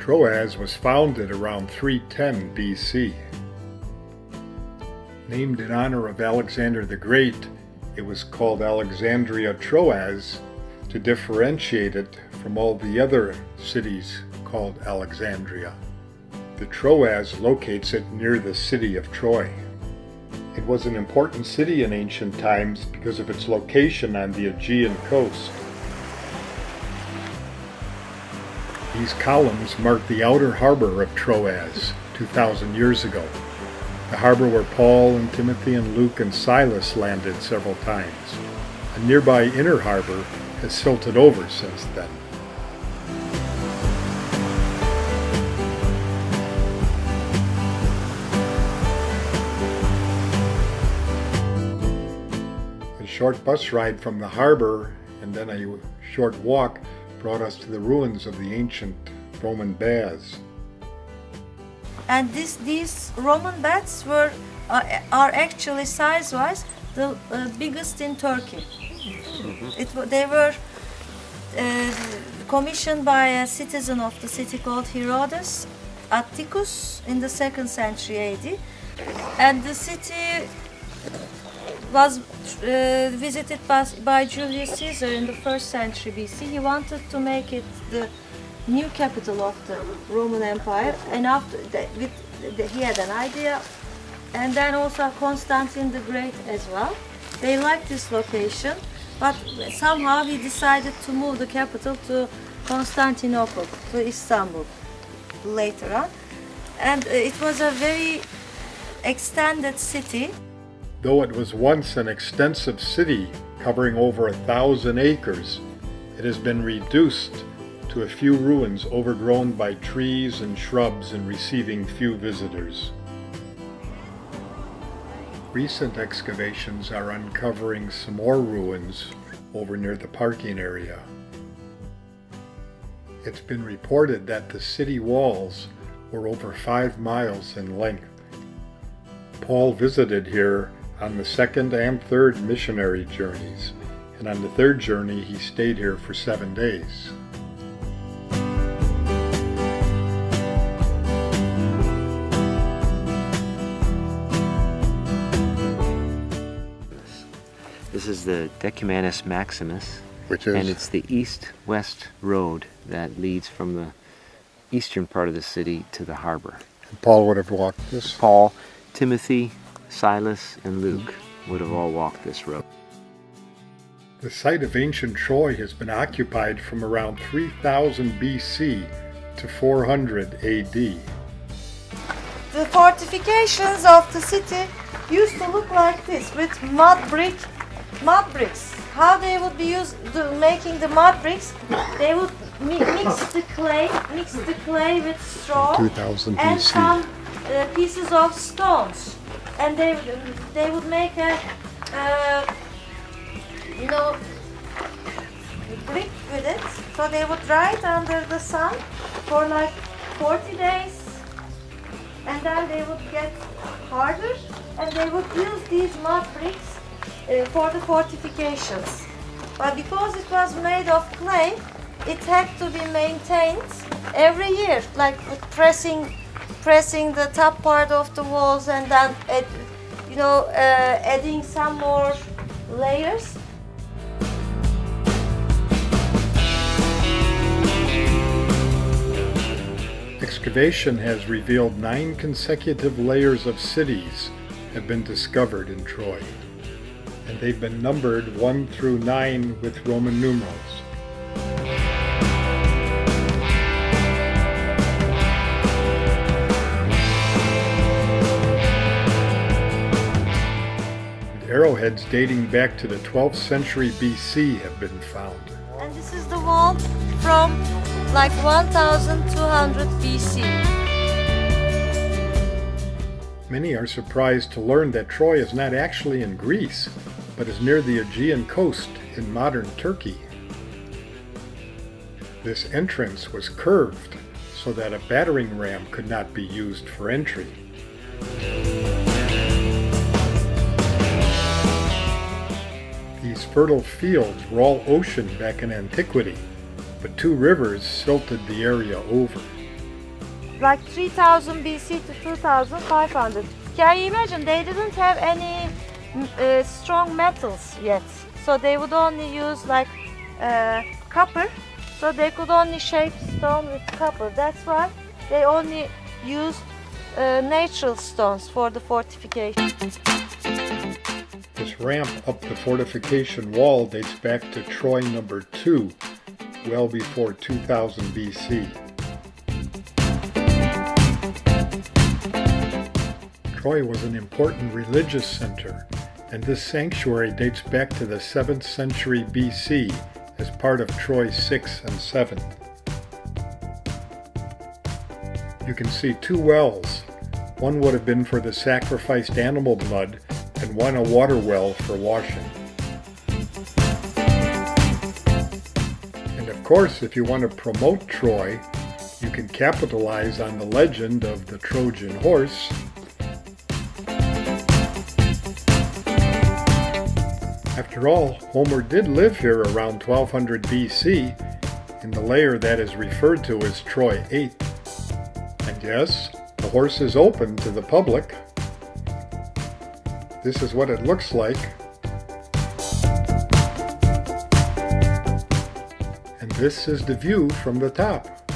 Troas was founded around 310 BC. Named in honor of Alexander the Great, it was called Alexandria Troas to differentiate it from all the other cities called Alexandria. The Troas locates it near the city of Troy. It was an important city in ancient times because of its location on the Aegean coast. These columns mark the outer harbor of Troas 2,000 years ago, the harbor where Paul and Timothy and Luke and Silas landed several times. A nearby inner harbor has silted over since then. A short bus ride from the harbor and then a short walk brought us to the ruins of the ancient Roman baths. And these Roman baths are actually size-wise the biggest in Turkey. They were commissioned by a citizen of the city called Herodes Atticus in the 2nd century AD, and the city was visited by Julius Caesar in the 1st century BC. He wanted to make it the new capital of the Roman Empire, and after that, he had an idea, and then also Constantine the Great as well. They liked this location, but somehow he decided to move the capital to Constantinople, to Istanbul later on, and it was a very extended city. Though it was once an extensive city covering over 1,000 acres, it has been reduced to a few ruins overgrown by trees and shrubs and receiving few visitors. Recent excavations are uncovering some more ruins over near the parking area. It's been reported that the city walls were over 5 miles in length. Paul visited here on the 2nd and 3rd missionary journeys, and on the 3rd journey he stayed here for 7 days. This is the Decumanus Maximus, and it's the east-west road that leads from the eastern part of the city to the harbor. And Paul would have walked this? Paul, Timothy, Silas, and Luke would have all walked this road. The site of ancient Troy has been occupied from around 3000 BC to 400 AD. The fortifications of the city used to look like this, with mud bricks. How they would be making the mud bricks? They would mix the clay with straw and some pieces of stones, and they would make a brick with it. So they would dry it under the sun for like 40 days, and then they would get harder, and they would use these mud bricks for the fortifications. But because it was made of clay, it had to be maintained every year, like pressing the top part of the walls, and then adding some more layers. Excavation has revealed 9 consecutive layers of cities have been discovered in Troy, and they've been numbered 1 through 9 with Roman numerals. Arrowheads dating back to the 12th century BC have been found. And this is the wall from like 1200 BC. Many are surprised to learn that Troy is not actually in Greece, but is near the Aegean coast in modern Turkey. This entrance was curved so that a battering ram could not be used for entry. These fertile fields were all ocean back in antiquity, but 2 rivers silted the area over. like 3000 BC to 2500. Can you imagine? They didn't have any strong metals yet, so they would only use like copper, so they could only shape stone with copper. That's why they only used natural stones for the fortification. This ramp up the fortification wall dates back to Troy number 2, well before 2000 BC. Troy was an important religious center, and this sanctuary dates back to the 7th century BC as part of Troy 6 and 7. You can see 2 wells. One would have been for the sacrificed animal blood, and one a water well for washing. And of course, if you want to promote Troy, you can capitalize on the legend of the Trojan horse. After all, Homer did live here around 1200 BC in the layer that is referred to as Troy 8. And yes, the horse is open to the public. This is what it looks like. And this is the view from the top.